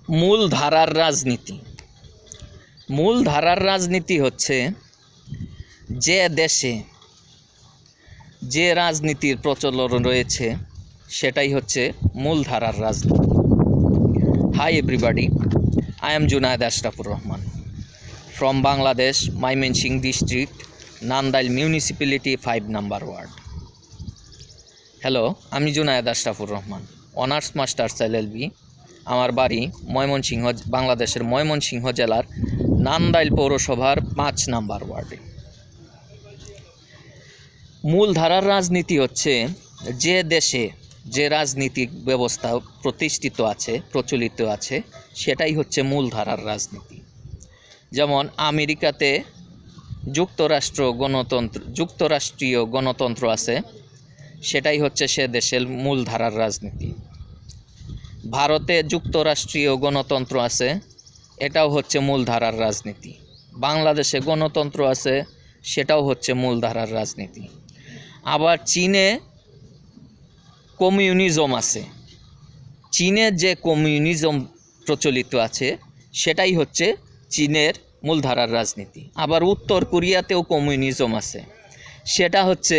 মূলধারার রাজনীতি। মূলধারার রাজনীতি হচ্ছে যে দেশে যে রাজনীতির প্রচলন রয়েছে সেটাই হচ্ছে মূলধারার রাজনীতি। Hi everybody, I am Junaid Ashrafur Rahman from Bangladesh, Mymensingh district, Nandail municipality 5 number ward. Hello, আমি Junaid Ashrafur Rahman, honours masters LLB. আমার বাড়ি ময়মনসিংহ, বাংলাদেশের ময়মনসিংহ জেলার নান্দাইল পৌরসভার 5 নম্বর ওয়ার্ডে। মূলধারার রাজনীতি হচ্ছে যে দেশে যে রাজনীতিক ব্যবস্থা প্রতিষ্ঠিত আছে, প্রচলিত আছে, সেটাই হচ্ছে মূলধারার রাজনীতি। যেমন আমেরিকাতে যুক্তরাষ্ট্রীয় গণতন্ত্র আছে, সেটাই হচ্ছে সে দেশের মূলধারার রাজনীতি। ভারতে যুক্তরাষ্ট্রীয় গণতন্ত্র আছে, এটাও হচ্ছে মূলধারার রাজনীতি। বাংলাদেশে গণতন্ত্র আছে, সেটাও হচ্ছে মূলধারার রাজনীতি। আবার চীনে কমিউনিজম আছে, চীনে যে কমিউনিজম প্রচলিত আছে সেটাই হচ্ছে চীনের মূলধারার রাজনীতি। আবার উত্তর কোরিয়াতেও কমিউনিজম আছে, সেটা হচ্ছে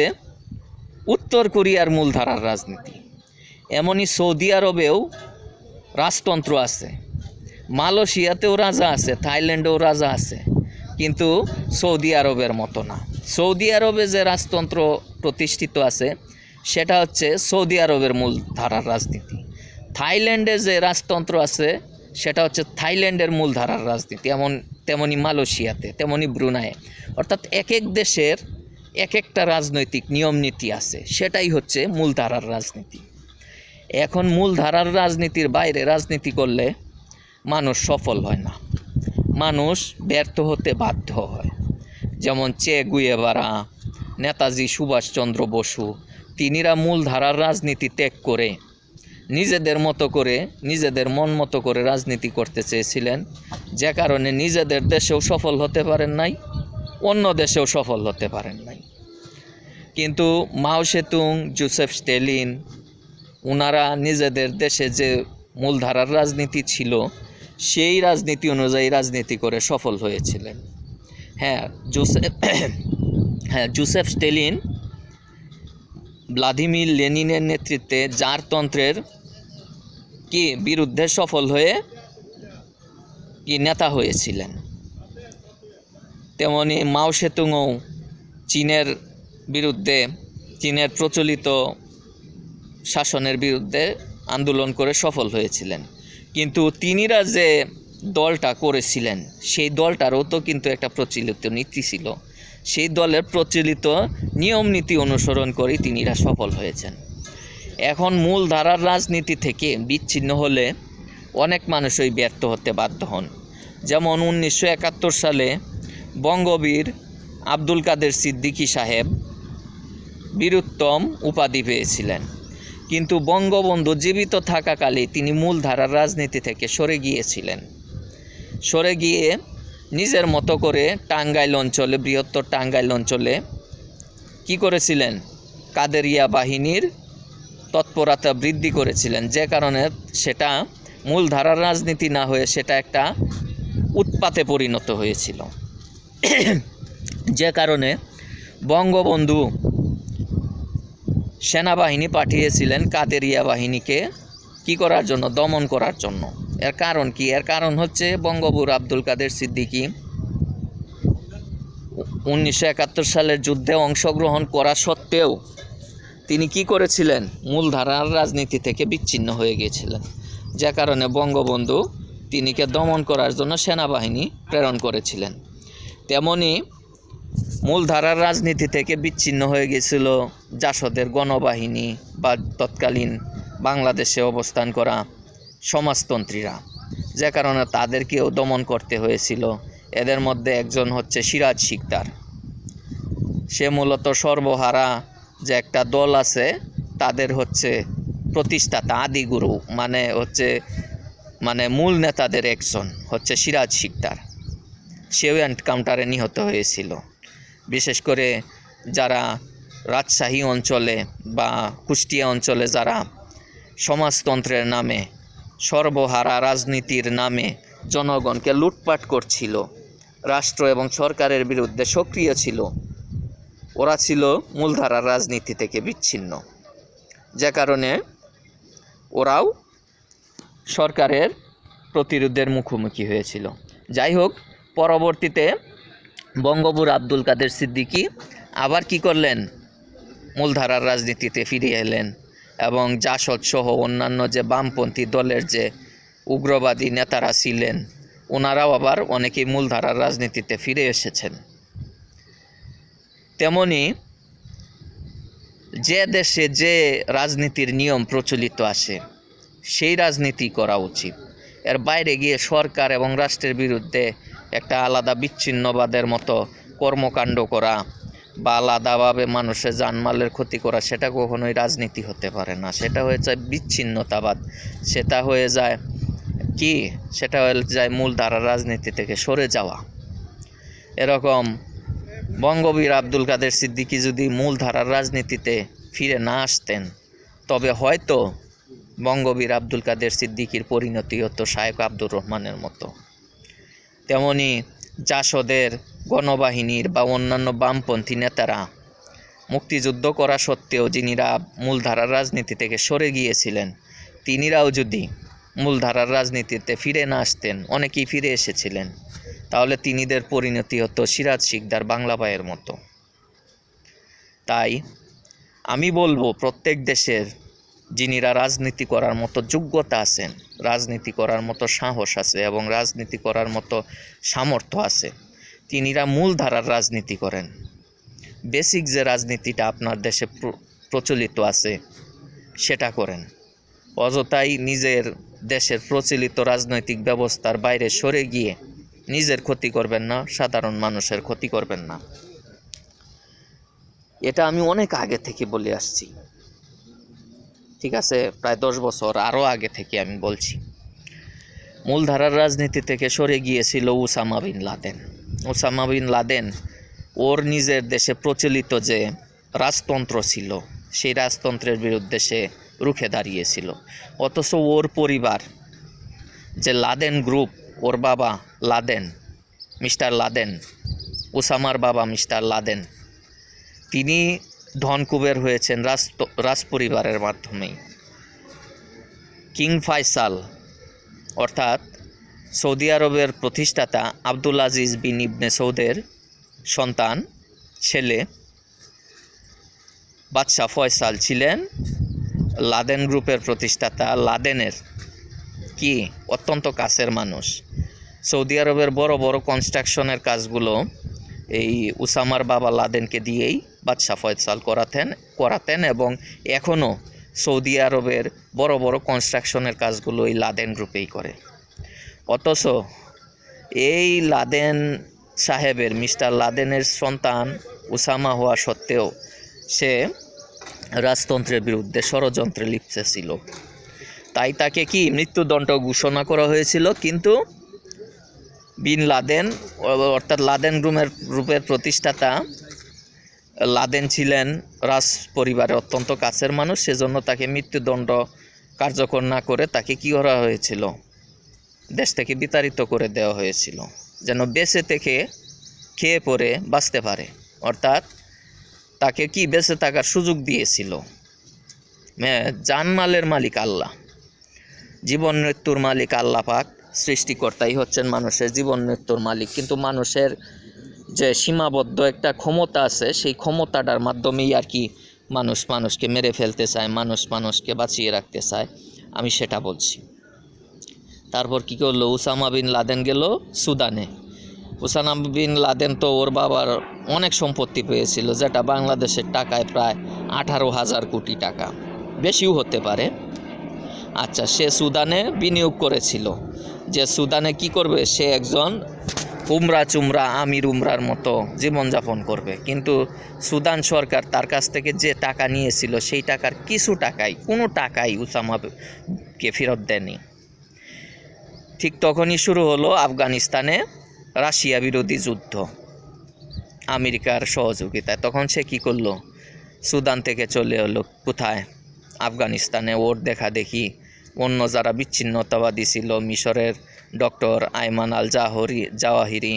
উত্তর কোরিয়ার মূলধারার রাজনীতি। এমনই সৌদি আরবেও রাজতন্ত্র আছে, মালয়েশিয়াতেও রাজা আছে, থাইল্যান্ডেও রাজা আছে, কিন্তু সৌদি আরবের মতো না। সৌদি আরবে যে রাজতন্ত্র প্রতিষ্ঠিত আছে সেটা হচ্ছে সৌদি আরবের মূলধারার রাজনীতি। থাইল্যান্ডে যে রাজতন্ত্র আছে সেটা হচ্ছে থাইল্যান্ডের মূলধারার রাজনীতি। তেমনি মালয়েশিয়াতে, তেমনি ব্রুনাইয়ে। অর্থাৎ এক এক দেশের এক একটা রাজনৈতিক নিয়ম নীতি আছে, সেটাই হচ্ছে মূলধারার রাজনীতি। এখন মূলধারার রাজনীতির বাইরে রাজনীতি করলে মানুষ সফল হয় না, মানুষ ব্যর্থ হতে বাধ্য হয়। যেমন চে গুয়েভারা, নেতাজি সুভাষচন্দ্র বসু, তিনিরা মূলধারার রাজনীতি ত্যাগ করে নিজেদের মতো করে, নিজেদের মন মতো করে রাজনীতি করতে চেয়েছিলেন, যে কারণে নিজেদের দেশেও সফল হতে পারেন নাই, অন্য দেশেও সফল হতে পারেন নাই। কিন্তু মাও সেতুং, জোসেফ স্ট্যালিন, ওনারা নিজেদের দেশে যে মূলধারার রাজনীতি ছিল সেই রাজনীতি অনুযায়ী রাজনীতি করে সফল হয়েছিলেন। জোসেফ স্ট্যালিন ভ্লাদিমির লেনিনের নেতৃত্বে জারতন্ত্রের বিরুদ্ধে সফল হয়ে নেতা হয়েছিলেন। তেমনি মাও সেতুংও চীনের বিরুদ্ধে, চীনের প্রচলিত শাসনের বিরুদ্ধে আন্দোলন করে সফল হয়েছিলেন। কিন্তু তিনিরা যে দলটা করেছিলেন সেই দলটারও তো কিন্তু একটা প্রচলিত নীতি ছিল, সেই দলের প্রচলিত নিয়ম নীতি অনুসরণ করে তিনিরা সফল হয়েছেন। এখন মূলধারার রাজনীতি থেকে বিচ্ছিন্ন হলে অনেক মানুষই ব্যর্থ হতে বাধ্য হন। যেমন 1971 সালে বঙ্গবীর আব্দুল কাদের সিদ্দিকী সাহেব বীরুত্তম উপাধি পেয়েছিলেন, কিন্তু বঙ্গবন্ধু জীবিত থাকাকালে তিনি মূলধারার রাজনীতি থেকে সরে গিয়েছিলেন। সরে গিয়ে নিজের মতো করে টাঙ্গাইল অঞ্চলে, বৃহত্তর টাঙ্গাইল অঞ্চলে কি করেছিলেন? কাদেরিয়া বাহিনীর তৎপরতা বৃদ্ধি করেছিলেন, যে কারণে সেটা মূলধারার রাজনীতি না হয়ে সেটা একটা উৎপাতে পরিণত হয়েছিল। যে কারণে বঙ্গবন্ধু সেনাবাহিনী পাঠিয়েছিলেন কাদেরিয়া বাহিনীকে কি করার জন্য? দমন করার জন্য। এর কারণ কি? এর কারণ হচ্ছে বঙ্গবীর আব্দুল কাদের সিদ্দিকী 1971 সালের যুদ্ধে অংশগ্রহণ করা সত্ত্বেও তিনি কি করেছিলেন? মূলধারার রাজনীতি থেকে বিচ্ছিন্ন হয়ে গিয়েছিলেন, যে কারণে বঙ্গবন্ধু তিনিকে দমন করার জন্য সেনাবাহিনী প্রেরণ করেছিলেন। তেমনি মূলধারার রাজনীতি থেকে বিচ্ছিন্ন হয়ে গিয়েছিল জাসদের গণবাহিনী বা তৎকালীন বাংলাদেশে অবস্থান করা সমাজতন্ত্রীরা, যে কারণে তাদেরকেও দমন করতে হয়েছিল। এদের মধ্যে একজন হচ্ছে সিরাজ শিকদার, সে মূলত সর্বহারা যে একটা দল আছে তাদের হচ্ছে প্রতিষ্ঠাতা, আদিগুরু, মানে মূল নেতাদের একজন হচ্ছে সিরাজ শিকদার। সেও এনকাউন্টারে নিহত হয়েছিল। বিশেষ করে যারা রাজশাহী অঞ্চলে বা কুষ্টিয়া অঞ্চলে যারা সমাজতন্ত্রের নামে সর্বহারা রাজনীতির নামে জনগণকে লুটপাট করছিল, রাষ্ট্র এবং সরকারের বিরুদ্ধে সক্রিয় ছিল, ওরা ছিল মূলধারার রাজনীতি থেকে বিচ্ছিন্ন, যে কারণে ওরাও সরকারের প্রতিরোধের মুখোমুখি হয়েছিল। যাই হোক, পরবর্তীতে বঙ্গবীর আব্দুল কাদের সিদ্দিকী আবার কি করলেন, মূলধারার রাজনীতিতে ফিরে এলেন এবং জাসদ সহ অন্যান্য যে বামপন্থী দলের যে উগ্রবাদী নেতারা ছিলেন ওনারাও আবার অনেকেই মূলধারার রাজনীতিতে ফিরে এসেছেন। তেমনি যে দেশে যে রাজনীতির নিয়ম প্রচলিত আছে সেই রাজনীতি করা উচিত। এর বাইরে গিয়ে সরকার এবং রাষ্ট্রের বিরুদ্ধে একটা আলাদা বিচ্ছিন্নবাদের মতো কর্মকাণ্ড করা বা আলাদাভাবে মানুষের জানমালের ক্ষতি করা, সেটা কখনোই রাজনীতি হতে পারে না। সেটা হয়ে যায় বিচ্ছিন্নতাবাদ, সেটা হয়ে যায় কি, সেটা হয়ে যায় মূলধারার রাজনীতি থেকে সরে যাওয়া। এরকম বঙ্গবীর আব্দুল কাদের সিদ্দিকী যদি মূলধারার রাজনীতিতে ফিরে না আসতেন তবে হয়তো বঙ্গবীর আব্দুল কাদের সিদ্দিকীর পরিণতি হতো শায়েখ আব্দুর রহমানের মতো। তেমনি জাসদের গণবাহিনীর বা অন্যান্য বামপন্থী নেতারা মুক্তিযুদ্ধ করা সত্ত্বেও যিনিরা মূলধারার রাজনীতি থেকে সরে গিয়েছিলেন তিনিরাও যদি মূলধারার রাজনীতিতে ফিরে না আসতেন, অনেকেই ফিরে এসেছিলেন, তাহলে তিনিদের পরিণতি হতো সিরাজ শিকদার বাংলা ভাইয়ের মতো। তাই আমি বলবো প্রত্যেক দেশের যিনিরা রাজনীতি করার মতো যোগ্যতা আছেন, রাজনীতি করার মতো সাহস আছে এবং রাজনীতি করার মতো সামর্থ্য আছে, তিনিরা মূলধারার রাজনীতি করেন। বেসিক যে রাজনীতিটা আপনার দেশে প্রচলিত আছে সেটা করেন। অযথাই নিজের দেশের প্রচলিত রাজনৈতিক ব্যবস্থার বাইরে সরে গিয়ে নিজের ক্ষতি করবেন না, সাধারণ মানুষের ক্ষতি করবেন না। এটা আমি অনেক আগে থেকে বলে আসছি, ঠিক আছে, প্রায় 10 বছর আরও আগে থেকে আমি বলছি। মূলধারার রাজনীতি থেকে সরে গিয়েছিল Osama bin Laden. Osama bin Laden ওর নিজের দেশে প্রচলিত যে রাজতন্ত্র ছিল সেই রাজতন্ত্রের বিরুদ্ধে সে রুখে দাঁড়িয়েছিল। অথচ ওর পরিবার যে লাদেন গ্রুপ, ওর বাবা লাদেন, মিস্টার লাদেন, ওসামার বাবা মিস্টার লাদেন, তিনি ধনকুবের হয়েছেন রাজ পরিবারের মাধ্যমেই। কিং ফয়সাল অর্থাৎ সৌদি আরবের প্রতিষ্ঠাতা আব্দুল আজিজ বিন ইবনে সৌদের সন্তান ছেলে বাদশাহ ফয়সাল ছিলেন লাদেন গ্রুপের প্রতিষ্ঠাতা, লাদেনের কি অত্যন্ত কাছের মানুষ। সৌদি আরবের বড় বড় কনস্ট্রাকশনের কাজগুলো এই ওসামার বাবা লাদেনকে দিয়েই বাদশাহ ফয়সাল করাতেন এবং এখনও সৌদি আরবের বড় বড় কনস্ট্রাকশনের কাজগুলো এই লাদেন গ্রুপেই করে। অথচ এই লাদেন সাহেবের, মিস্টার লাদেনের সন্তান ওসামা হওয়া সত্ত্বেও সে রাজতন্ত্রের বিরুদ্ধে ষড়যন্ত্রে লিপ্ত ছিল। তাই তাকে কি মৃত্যুদণ্ড ঘোষণা করা হয়েছিল। কিন্তু বিন লাদেন অর্থাৎ লাদেন গ্রুপের প্রতিষ্ঠাতা লাদেন ছিলেন রাজ পরিবারের অত্যন্ত কাছের মানুষ, সেজন্য তাকে মৃত্যুদণ্ড কার্যকর না করে তাকে কি করা হয়েছিল, দেশ থেকে বিতাড়িত করে দেওয়া হয়েছিল, যেন বেঁচে থেকে খেয়ে পরে বাঁচতে পারে। অর্থাৎ তাকে কি বেঁচে থাকার সুযোগ দিয়েছিল। জানমালের মালিক আল্লাহ, জীবন মৃত্যুর মালিক আল্লাহ পাক, সৃষ্টিকর্তাই হচ্ছেন মানুষের জীবন মৃত্যুর মালিক। কিন্তু মানুষের যে সীমাবদ্ধ একটা ক্ষমতা আছে সেই ক্ষমতাটার মাধ্যমেই আর কি মানুষকে মেরে ফেলতে চায়, মানুষকে বাঁচিয়ে রাখতে চায়, আমি সেটা বলছি। তারপর কি করলো, ওসামা বিন লাদেন গেল সুদানে। ওসামা বিন লাদেন তো ওর বাবার অনেক সম্পত্তি পেয়েছিল, যেটা বাংলাদেশের টাকায় প্রায় 18,000 কোটি টাকা, বেশিও হতে পারে। আচ্ছা, সে সুদানে বিনিয়োগ করেছিল যে সুদানে কি করবে, সে একজন উমরা আমির উমরার মতো জীবনযাপন করবে। কিন্তু সুদান সরকার তার কাছ থেকে যে টাকা নিয়েছিল সেই টাকার কোনো টাকাই ওসামাকে ফেরত দেয়নি। ঠিক তখনই শুরু হলো আফগানিস্তানে রাশিয়া বিরোধী যুদ্ধ আমেরিকার সহযোগিতায়। তখন সে কি করলো, সুদান থেকে চলে এলো কোথায়, আফগানিস্তানে। ওর দেখা দেখি অন্য যারা বিচ্ছিন্নতাবাদী ছিল, মিশরের ডক্টর আইমান আল জাওয়াহিরি,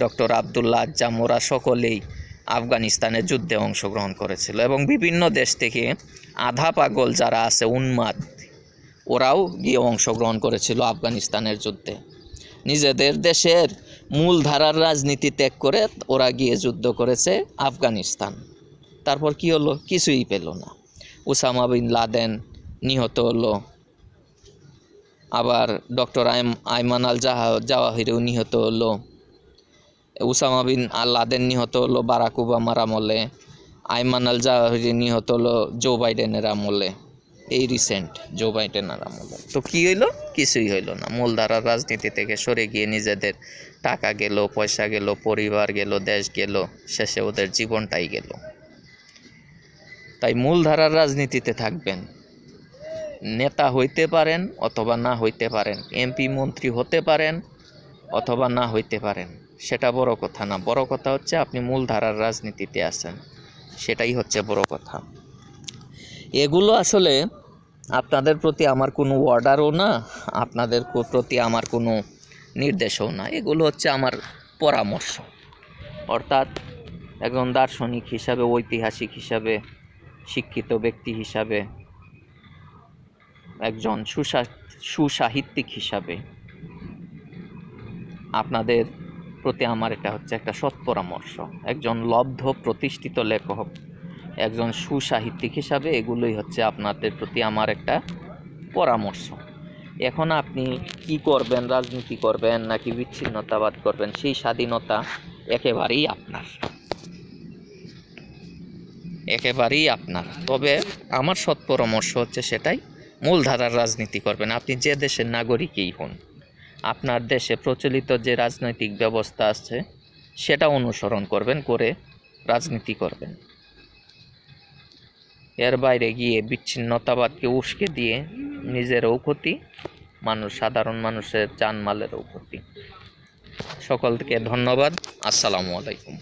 ডক্টর আবদুল্লাহ আজ্জাম, ওরা সকলেই আফগানিস্তানের যুদ্ধে অংশগ্রহণ করেছিল। এবং বিভিন্ন দেশ থেকে আধা পাগল যারা আছে, উন্মাদ, ওরাও গিয়ে অংশগ্রহণ করেছিল আফগানিস্তানের যুদ্ধে। নিজেদের দেশের মূলধারার রাজনীতি ত্যাগ করে ওরা গিয়ে যুদ্ধ করেছে আফগানিস্তান। তারপর কি হলো? কিছুই পেল না। ওসামা বিন লাদেন নিহত হলো, আবার ডক্টর আইমান আল জাওয়াহিরিও নিহত হলো। ওসামা বিন লাদেন নিহত হলো বারাক ওবামার আমলে, আইমান আল জাওয়াহিরি নিহত হলো জো বাইডেনের আমলে, এই রিসেন্ট জো বাইডেনের আমলে। তো কি হইলো? কিছুই হইল না। মূলধারার রাজনীতি থেকে সরে গিয়ে নিজেদের টাকা গেল, পয়সা গেল, পরিবার গেল, দেশ গেল, শেষে ওদের জীবনটাই গেল। তাই মূলধারার রাজনীতিতে থাকবেন। নেতা হইতে পারেন অথবা না হইতে পারেন, এমপি মন্ত্রী হতে পারেন অথবা না হইতে পারেন, সেটা বড় কথা না। বড় কথা হচ্ছে আপনি মূলধারার রাজনীতিতে আছেন, সেটাই হচ্ছে বড় কথা। এগুলো আসলে আপনাদের প্রতি আমার কোনো অর্ডারও না, আপনাদের প্রতি আমার কোনো নির্দেশও না। এগুলো হচ্ছে আমার পরামর্শ। অর্থাৎ একজন দার্শনিক হিসাবে, ঐতিহাসিক হিসাবে, শিক্ষিত ব্যক্তি হিসাবে, একজন সুসাহিত্যিক হিসাবে আপনাদের প্রতি আমার এটা হচ্ছে একটা সৎ পরামর্শ। একজন লব্ধ প্রতিষ্ঠিত লেখক, একজন সুসাহিত্যিক হিসাবে এগুলোই হচ্ছে আপনাদের প্রতি আমার একটা পরামর্শ। এখন আপনি কি করবেন, রাজনীতি করবেন নাকি বিচ্ছিন্নতাবাদ করবেন, সেই স্বাধীনতা একেবারেই আপনার, একেবারেই আপনার। তবে আমার সৎ পরামর্শ হচ্ছে সেটাই, মূলধারার রাজনীতি করবেন। আপনি যে দেশের নাগরিকই হন, আপনার দেশে প্রচলিত যে রাজনৈতিক ব্যবস্থা আছে সেটা অনুসরণ করবেন, করে রাজনীতি করবেন। এর বাইরে গিয়ে বিচ্ছিন্নতাবাদকে উস্কে দিয়ে নিজেরও ক্ষতি, সাধারণ মানুষের জানমালেরও ক্ষতি। সকলকে ধন্যবাদ। আসসালামু আলাইকুম।